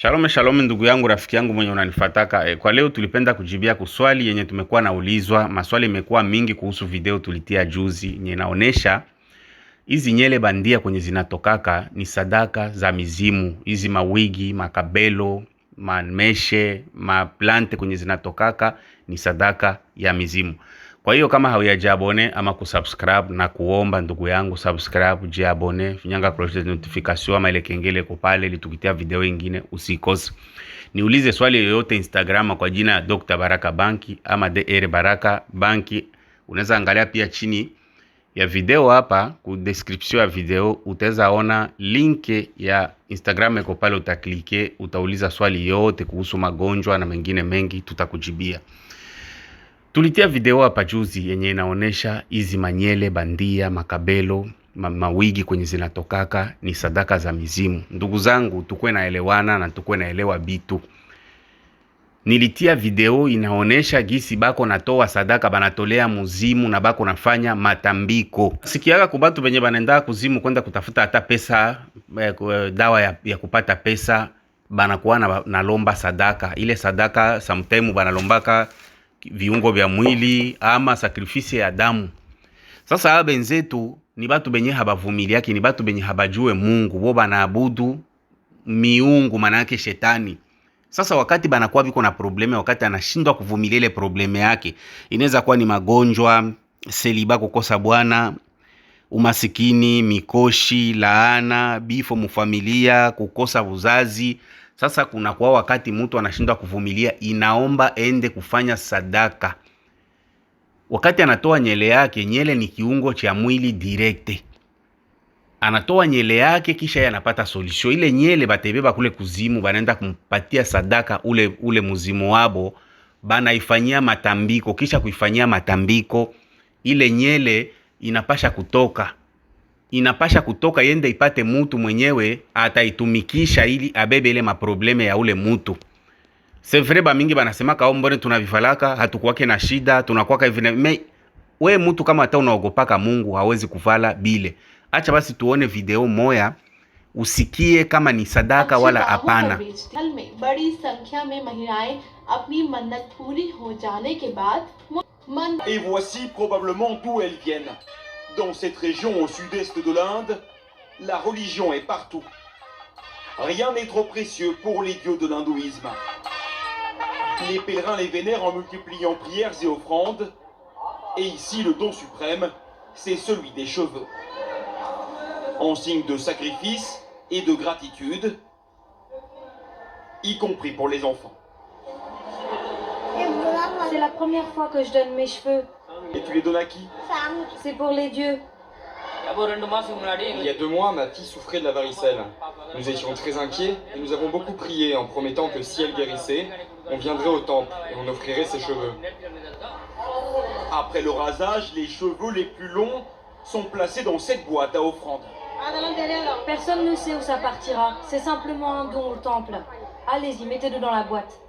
Shalom shalom, ndugu yangu, rafiki yangu mwenye unanifataka. Kwa leo tulipenda kujibia kuswali yenye tumekuwa naulizwa. Maswali imekuwa mingi kuhusu video tulitia juzi yenye naonesha hizi nyele bandia kwenye zinatokaka ni sadaka za mizimu. Hizi mawigi, makabelo, mameshe, maplante kwenye zinatokaka ni sadaka ya mizimu. Kwa hiyo kama haujajiabone ama kusubscribe, na kuomba ndugu yangu subscribe, jiabone, finyanga cloche de notification ama ile kengele ko pale ili tukitia video nyingine usikose. Niulize swali yoyote Instagram kwa jina ya Dr. Baraka Banki ama DR Baraka Banki. Unaweza angalia pia chini ya video hapa ku description ya video utaweza ona link ya Instagram iko pale, utaklike, utauliza swali yote kuhusu magonjwa na mengine mengi tutakujibia. Tulitia video hapa juzi yenye inaonesha hizi manyele bandia, makabelo, mawigi kwenye zinatokaka ni sadaka za mizimu. Ndugu zangu, tukue naelewana na tukue naelewa bitu. Nilitia video inaonesha gisi bako natoa sadaka, banatolea muzimu na bako nafanya matambiko. Sikiaga kubatu benye banenda kuzimu kwenda kutafuta hata pesa, dawa ya kupata pesa, banakuwa na lomba sadaka. Ile sadaka sometimes banalombaka viungo vya mwili ama sakrifisi ya damu. Sasa benzetu ni batu benye habavumiliaki, ni batu benye habajue Mungu, bo banaabudu miungu, manake shetani. Sasa wakati banakuwa biko na probleme, wakati anashindwa kuvumilia ile probleme yake, inaweza kuwa ni magonjwa, seliba, kukosa bwana, umasikini, mikoshi, laana, bifo mufamilia, kukosa uzazi. Sasa kuna kwa wakati mtu anashindwa kuvumilia, inaomba ende kufanya sadaka. Wakati anatoa nyele yake, nyele ni kiungo cha mwili direkte. Anatoa nyele yake kisha yeye anapata solution. Ile nyele batebeba kule kuzimu, banaenda kumpatia sadaka ule muzimu wabo, banaifanyia matambiko. Kisha kuifanyia matambiko, ile nyele inapasha kutoka yende ipate mutu mwenyewe ataitumikisha ili abebe ile maprobleme ya ule mutu. C'est vrai ba mingi banasema kao mbone tunavifalaka hatukuwake na shida, tunakuwaka hivi. We mutu kama hata unaogopaka Mungu hawezi kuvala bile. Acha basi tuone video moya usikie kama ni sadaka wala hapana. बड़ी संख्या में महिलाएं अपनी मन्नत पूरी हो जाने के बाद Et voici probablement d'où elles viennent. Dans cette région au sud-est de l'Inde, la religion est partout. Rien n'est trop précieux pour les dieux de l'hindouisme. Les pèlerins les vénèrent en multipliant prières et offrandes. Et ici, le don suprême, c'est celui des cheveux. En signe de sacrifice et de gratitude, y compris pour les enfants. C'est la première fois que je donne mes cheveux. Et tu les donnes à qui? C'est pour les dieux. Il y a 2 mois, ma fille souffrait de la varicelle. Nous étions très inquiets et nous avons beaucoup prié en promettant que si elle guérissait, on viendrait au temple et on offrirait ses cheveux. Après le rasage, les cheveux les plus longs sont placés dans cette boîte à offrande. Personne ne sait où ça partira. C'est simplement un don au temple. Allez-y, mettez-le dans la boîte.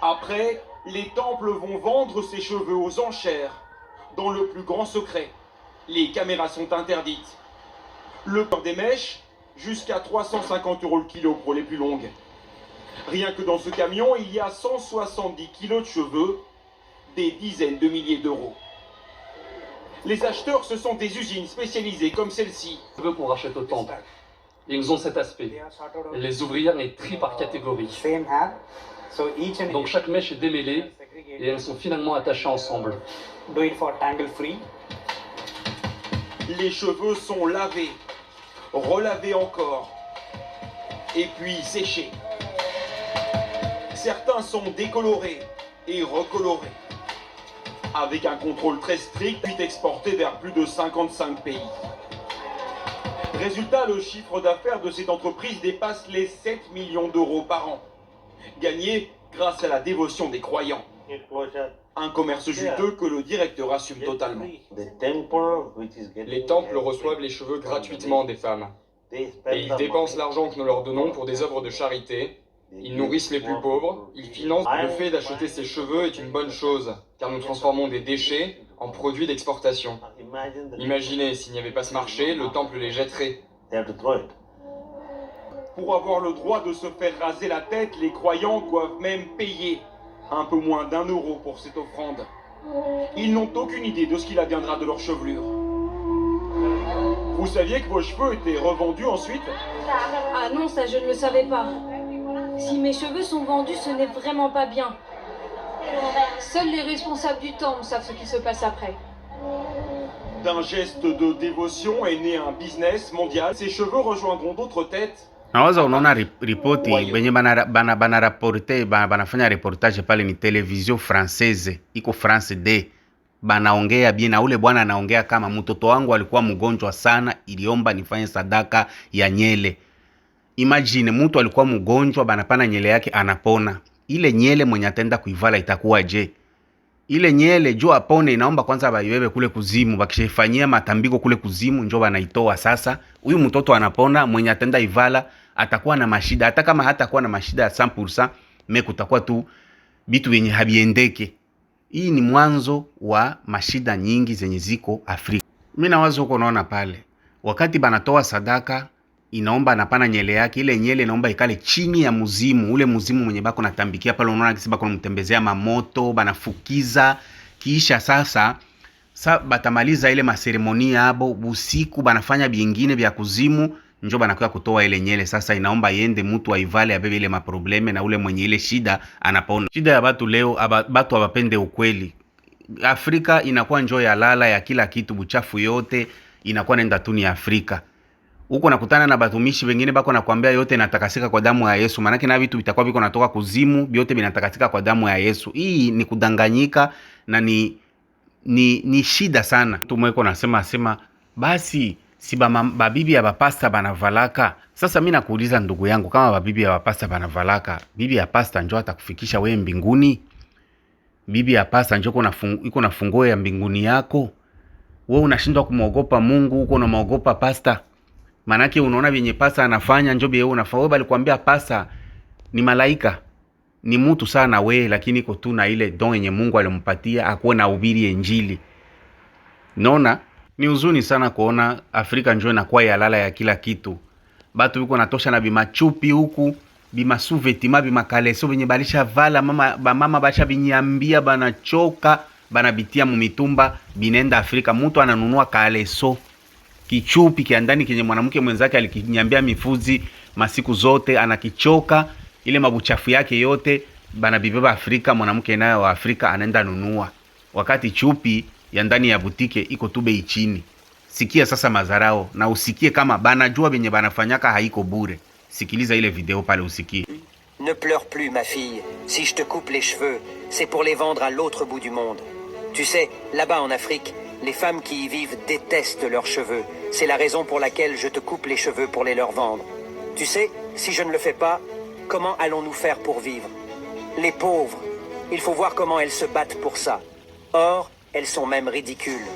Après, les temples vont vendre ces cheveux aux enchères, dans le plus grand secret. Les caméras sont interdites. Le prix des mèches, jusqu'à 350 € le kilo pour les plus longues. Rien que dans ce camion, il y a 170 kilos de cheveux, des dizaines de milliers d'euros. Les acheteurs, ce sont des usines spécialisées comme celle-ci. Les cheveux qu'on rachète au temple, ils ont cet aspect. Les ouvrières les trient par catégorie. Donc chaque mèche est démêlée et elles sont finalement attachées ensemble. Les cheveux sont lavés, relavés encore, et puis séchés. Certains sont décolorés et recolorés, avec un contrôle très strict, puis exportés vers plus de 55 pays. Résultat, le chiffre d'affaires de cette entreprise dépasse les 7 millions d'euros par an, gagnés grâce à la dévotion des croyants. Un commerce juteux que le directeur assume totalement. Les temples reçoivent les cheveux gratuitement des femmes. Et ils dépensent l'argent que nous leur donnons pour des œuvres de charité. Ils nourrissent les plus pauvres. Ils financent. Le fait d'acheter ces cheveux est une bonne chose, car nous transformons des déchets en produits d'exportation. Imaginez, s'il n'y avait pas ce marché, le temple les jetterait. Pour avoir le droit de se faire raser la tête, les croyants doivent même payer un peu moins d'1 € pour cette offrande. Ils n'ont aucune idée de ce qu'il adviendra de leur chevelure. Vous saviez que vos cheveux étaient revendus ensuite? Ah non, ça je ne le savais pas. Si mes cheveux sont vendus, ce n'est vraiment pas bien. Seuls les responsables du temple savent ce qui se passe après. D'un geste de dévotion est né un business mondial. Ces cheveux rejoindront d'autres têtes. Nawaza unaona ripoti benye banafanya reportage pale ni television française iko France D, banaongea bien na ule bwana anaongea kama mtoto wangu alikuwa mgonjwa sana, iliomba nifanye sadaka ya nyele. Imagine mtu alikuwa mgonjwa, banapana nyele yake anapona. Ile nyele mwenye atenda kuivala itakuwa je? Ile nyele jo apone inaomba kwanza baibebe kule kuzimu, bakishifanyia matambiko kule kuzimu njo banaitoa. Sasa huyu mtoto anapona, mwenye atenda ivala atakuwa na mashida, hata kama hatakuwa na mashida ya 100%, kutakuwa tu bitu yenye habiendeke. Hii ni mwanzo wa mashida nyingi zenye ziko Afrika. Mimi nawazo huko naona pale wakati banatoa sadaka inaomba anapana nyele yake, ile nyele inaomba ikale chini ya muzimu. Ule muzimu mwenye bako natambikia pale, unaona kisi bako mtembezea mamoto, banafukiza. Kisha sasa batamaliza ile maseremoni yabo, busiku banafanya bingine vya kuzimu, njo banakuwa kutoa ile nyele. Sasa inaomba yende mtu aivale abebe ile maprobleme, na ule mwenye ile shida anapona. Shida ya batu leo, batu abapende ukweli. Afrika inakuwa njo ya lala ya kila kitu, buchafu yote inakuwa nenda tu ni Afrika. Huko nakutana na batumishi wengine bako nakwambia yote natakasika kwa damu ya Yesu. Manake na vitu vitakuwa biko natoka kuzimu, vyote vinatakasika kwa damu ya Yesu. Hii ni kudanganyika na ni shida sana. Mtu mweko nasema basi si babibi ya bapasta banavalaka. Sasa mimi nakuuliza ndugu yangu, kama babibi ya bapasta banavalaka, bibi ya pasta njoo atakufikisha wewe mbinguni? Bibi ya pasta njoo iko na funguo ya mbinguni yako? Wewe unashindwa kumwogopa Mungu, uko unamwogopa pasta? Manake unaona vyenye pasta anafanya njo bie unafaa. Wewe balikwambia pasta ni malaika, ni mtu sana we, lakini iko tu na ile don yenye Mungu alimpatia akuwe na ubiri injili. Naona ni huzuni sana kuona Afrika njo inakuwa ya lala ya kila kitu. Batu biko natosha na bimachupi huku, bimasuvetima, bimakaleso benye balisha vala mama basha binyambia banachoka, banabitia mumitumba, binenda Afrika. Mtu ananunua kaleso kichupi kia ndani kenye mwanamke mwenzake alikinyambia mifuzi masiku zote, anakichoka ile mabuchafu yake yote banabibeba Afrika. Mwanamke naye wa Afrika anaenda nunua, wakati chupi ya ndani ya butike iko tu bei chini. Sikia sasa mazarao, na usikie kama banajua benye banafanyaka haiko bure. Sikiliza ile video pale usikie. Ne pleure plus ma fille, si je te coupe les cheveux, c'est pour les vendre à l'autre bout du monde. Tu sais, là-bas en Afrique, les femmes qui y vivent détestent leurs cheveux. C'est la raison pour laquelle je te coupe les cheveux pour les leur vendre. Tu sais, si je ne le fais pas, comment allons-nous faire pour vivre? Les pauvres, il faut voir comment elles se battent pour ça. Or, elles sont même ridicules.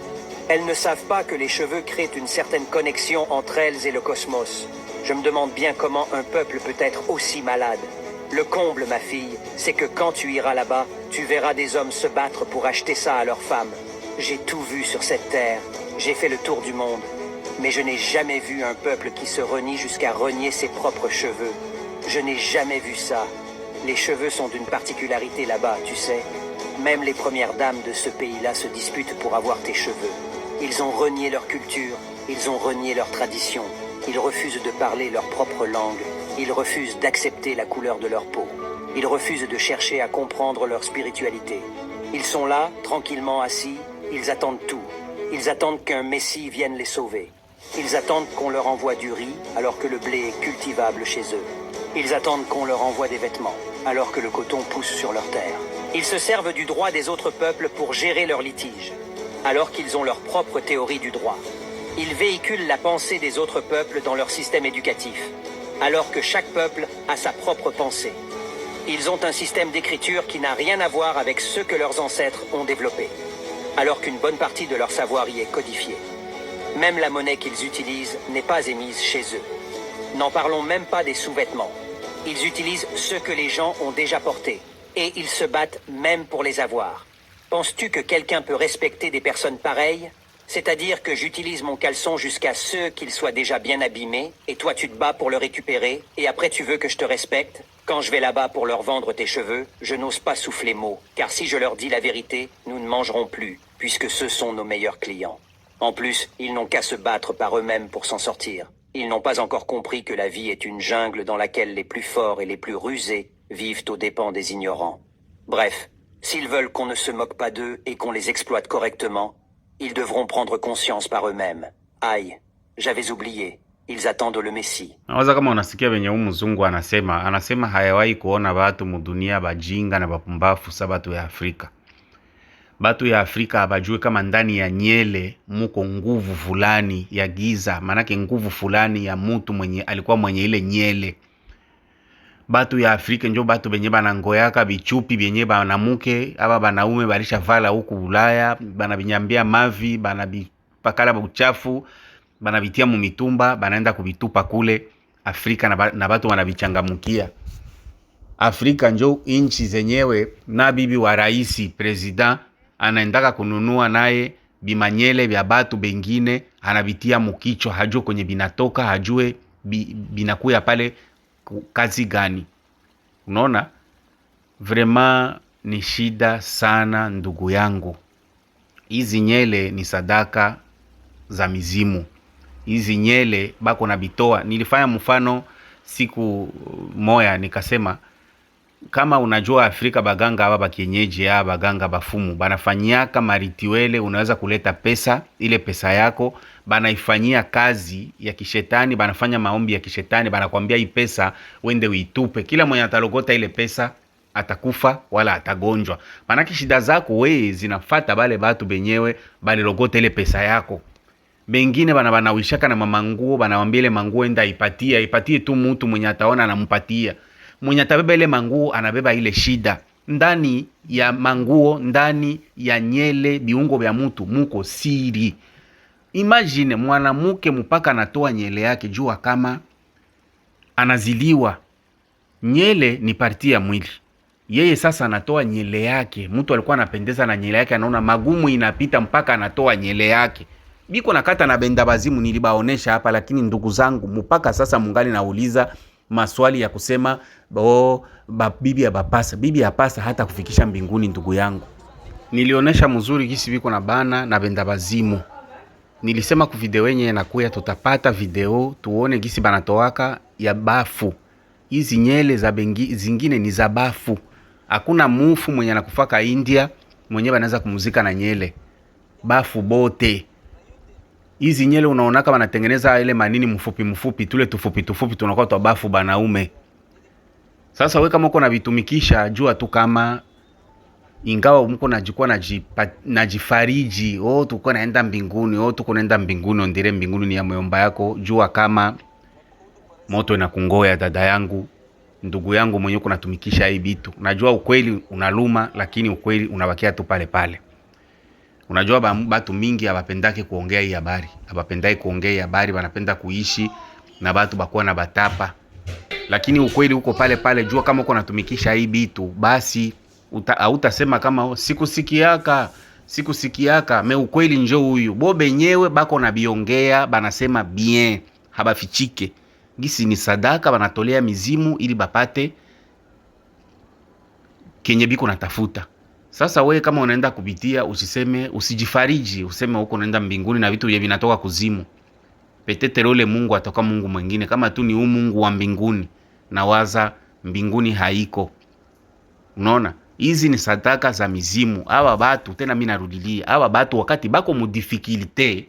Elles ne savent pas que les cheveux créent une certaine connexion entre elles et le cosmos. Je me demande bien comment un peuple peut être aussi malade. Le comble, ma fille, c'est que quand tu iras là-bas, tu verras des hommes se battre pour acheter ça à leurs femmes. J'ai tout vu sur cette terre, j'ai fait le tour du monde, mais je n'ai jamais vu un peuple qui se renie jusqu'à renier ses propres cheveux. Je n'ai jamais vu ça. Les cheveux sont d'une particularité là-bas, tu sais. Même les premières dames de ce pays-là se disputent pour avoir tes cheveux. Ils ont renié leur culture, ils ont renié leur tradition. Ils refusent de parler leur propre langue. Ils refusent d'accepter la couleur de leur peau. Ils refusent de chercher à comprendre leur spiritualité. Ils sont là, tranquillement assis, ils attendent tout. Ils attendent qu'un messie vienne les sauver. Ils attendent qu'on leur envoie du riz alors que le blé est cultivable chez eux. Ils attendent qu'on leur envoie des vêtements alors que le coton pousse sur leur terre. Ils se servent du droit des autres peuples pour gérer leurs litiges, alors qu'ils ont leur propre théorie du droit. Ils véhiculent la pensée des autres peuples dans leur système éducatif, alors que chaque peuple a sa propre pensée. Ils ont un système d'écriture qui n'a rien à voir avec ceux que leurs ancêtres ont développé, alors qu'une bonne partie de leur savoir y est codifiée. Même la monnaie qu'ils utilisent n'est pas émise chez eux. N'en parlons même pas des sous-vêtements. Ils utilisent ceux que les gens ont déjà portés, et ils se battent même pour les avoir. Penses-tu que quelqu'un peut respecter des personnes pareilles? C'est-à-dire que j'utilise mon caleçon jusqu'à ce qu'il soit déjà bien abîmé, et toi tu te bats pour le récupérer, et après tu veux que je te respecte? Quand je vais là-bas pour leur vendre tes cheveux, je n'ose pas souffler mot, car si je leur dis la vérité, nous ne mangerons plus, puisque ce sont nos meilleurs clients. En plus, ils n'ont qu'à se battre par eux-mêmes pour s'en sortir. Ils n'ont pas encore compris que la vie est une jungle dans laquelle les plus forts et les plus rusés vivent aux dépens des ignorants. Bref, s'ils veulent qu'on ne se moque pas d'eux et qu'on les exploite correctement, ils devront prendre conscience par eux-mêmes. Aïe, j'avais oublié. Ils attendent le Messie. Nawaza kama unasikia venye mzungu anasema hayawahi kuona batu mudunia bajinga na bapumbafu sa batu ya Afrika. Batu ya Afrika abajue kama ndani ya nyele muko nguvu fulani ya giza, manake nguvu fulani ya mutu mwenye alikuwa mwenye ile nyele. Batu ya Afrika njo batu benye banangoyaka bichupi benye banamuke aba banaume balisha vala huku Ulaya, banabinyambia mavi, banabipakala uchafu, banabitia mu mitumba, banaenda kubitupa kule Afrika na batu wanabichangamukia. Afrika njo inchi zenyewe na bibi wa raisi president anaendaka kununua naye bimanyele vya batu bengine, anabitia mukicho, hajue kwenye binatoka, hajue binakuya pale kazi gani. Unaona? Vraiment ni shida sana ndugu yangu. Hizi nyele ni sadaka za mizimu. Hizi nyele bako na bitoa. Nilifanya mfano siku moya nikasema, kama unajua Afrika baganga haba bakienyeji ya baganga bafumu banafanyaka maritiwele, unaweza kuleta pesa, ile pesa yako banaifanyia kazi ya kishetani, banafanya maombi ya kishetani, banakwambia hii pesa wende uitupe. Kila mwenye atalogota ile pesa atakufa wala atagonjwa. Manaki shida zako wewe zinafata bale batu benyewe bale logota ile pesa yako. Bengine banawishaka na mamanguo, banawambia ile manguo enda ipatie tu mtu mwenye ataona anampatia. Mwenye atabeba ile manguo anabeba ile shida. Ndani ya manguo, ndani ya nyele, biungo vya mtu muko siri. Imagine mwanamuke mpaka anatoa nyele yake, jua kama anaziliwa. Nyele ni parti ya mwili. Yeye sasa anatoa nyele yake. Mtu alikuwa anapendeza na nyele yake, anaona magumu inapita mpaka anatoa nyele yake. Biko nakata na benda bazimu nilibaonesha hapa, lakini ndugu zangu mpaka sasa mungali nauliza maswali ya kusema bibi ya bapasa. Bibi ya pasa hata kufikisha mbinguni ndugu yangu. Nilionesha mzuri gisi biko na bana na benda bazimu. Nilisema ku video yenye nakuya tutapata video tuone gisi banatoaka ya bafu. Hizi nyele za zingine ni za bafu. Hakuna mufu mwenye anakufaka India mwenye banaweza kumuzika na nyele. Bafu bote. Hizi nyele unaona kama wanatengeneza ile manini mfupi tule tufupi tunakuwa twa bafu banaume. Sasa wewe kama uko na vitumikisha, jua tu kama ingawa mko najikuwa najifariji, tuko naenda mbinguni, tuko naenda mbinguni, ondire mbinguni ni ya moyomba yako, jua kama moto inakungoya dada yangu, ndugu yangu mwenye uko natumikisha hii bitu. Najua ukweli unaluma, lakini ukweli unabakia tu pale pale. Unajua batu mingi abapendake kuongea hii habari. Abapendai kuongea hii habari, banapenda kuishi na batu bakuwa na batapa. Lakini ukweli uko pale pale, jua kama uko natumikisha hii bitu, basi hautasema kama sikusikiaka, me ukweli njo huyu. Bo benyewe bako na biongea, banasema bien, habafichike. Gisi ni sadaka banatolea mizimu ili bapate kenye biko natafuta. Sasa wewe kama unaenda kupitia, usijifariji, useme huko unaenda mbinguni na vitu vinatoka kuzimu. Petete role Mungu atoka Mungu mwingine, kama tu ni Mungu wa mbinguni, na waza mbinguni haiko. Unaona? Hizi ni sadaka za mizimu. Hawa batu tena mimi narudilia, hawa batu wakati bako mu difficulty,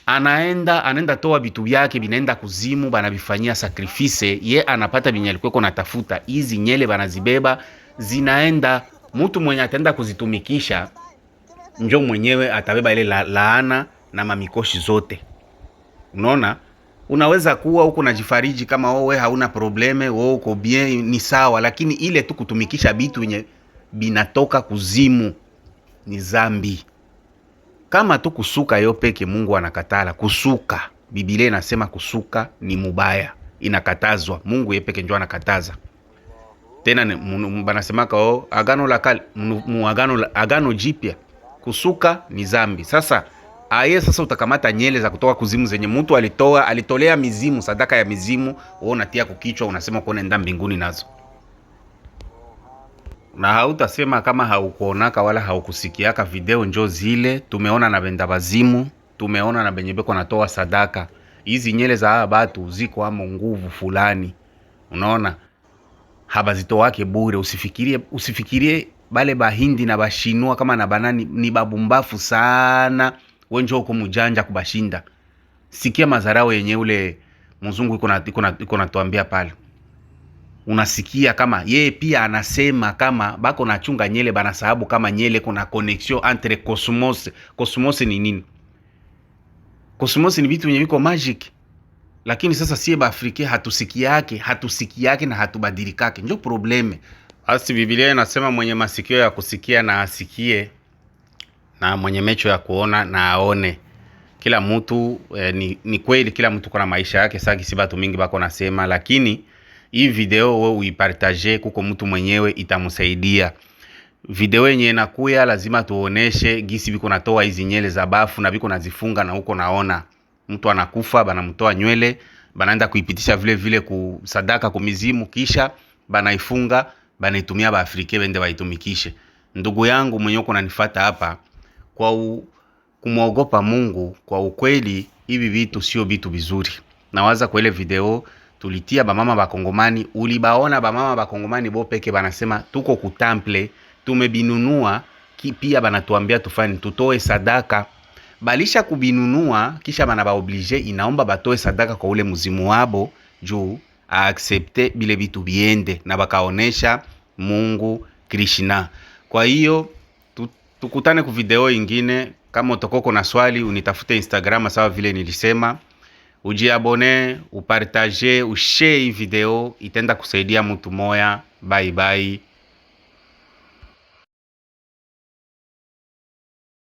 anaenda toa vitu vyake binaenda kuzimu, banabifanyia sacrifice, ye anapata binya alikuwa natafuta. Hizi nyele banazibeba zinaenda. Mtu mwenye ataenda kuzitumikisha njo mwenyewe atabeba ile laana na mamikoshi zote. Unaona? Unaweza kuwa huko najifariji kama wewe hauna probleme, wewe uko bien, ni sawa, lakini ile tu kutumikisha bitu yenye binatoka kuzimu ni zambi. Kama tu kusuka yo peke Mungu anakatala. Kusuka, Biblia inasema kusuka ni mubaya, inakatazwa. Mungu yeye peke ndio anakataza. Tena banasemaka agano la kale, agano jipya, kusuka ni zambi. Sasa Aye, sasa utakamata nyele za kutoka kuzimu zenye mtu alitolea mizimu, sadaka ya mizimu, wewe unatia kukichwa, unasema uko nenda mbinguni nazo. Na hautasema kama haukuonaka wala haukusikiaka video njo zile. Tumeona na benda bazimu, tumeona na benye beko natoa sadaka. Hizi nyele za hawa batu ziko amo nguvu fulani. Unaona? Habazitowake bure. Usifikirie bale bahindi na bashinua kama na banani ni babumbafu sana. Wenjo uko mujanja kubashinda. Sikia mazarao yenye ule mzungu iko natuambia pale. Unasikia kama yeye pia anasema kama bako nachunga nyele bana sababu kama nyele kuna connection entre cosmos. Cosmos ni nini? Cosmos ni vitu vyenye viko magic. Lakini sasa sie ba Afrika hatusikiake na hatubadilikake. Ndio probleme. Asi Biblia inasema mwenye masikio ya kusikia na asikie, na mwenye macho ya kuona na aone. Kila mtu ni kweli kila mtu kuna maisha yake. Sasa si batu mingi bako nasema, lakini hii video wewe uipartage kuko mtu mwenyewe itamsaidia. Video yenye inakuya lazima tuoneshe gisi biko natoa hizi nyele za bafu na biko nazifunga, na huko naona mtu anakufa banamtoa nywele, banaenda kuipitisha vile vile ku sadaka kumizimu, kisha banaifunga, banaitumia ba Afrika bende baitumikishe. Ndugu yangu mwenye uko unanifuata hapa, kwa kumwogopa Mungu, kwa ukweli hivi vitu sio vitu vizuri. Nawaza kwa ile video tulitia bamama bakongomani, ulibaona bamama bakongomani bo peke banasema tuko kutample, tumebinunua pia banatuambia tufanye tutoe sadaka. Balisha kubinunua kisha bana ba oblige inaomba batoe sadaka kwa ule muzimu wabo juu accepte bile bitu biende na bakaonesha Mungu Krishna. Kwa hiyo tukutane ku video ingine. Kama utokoko na swali unitafute Instagram sawa vile nilisema. Ujiabone, upartage, ushare hii video, itenda kusaidia mtu moya. Bye bye.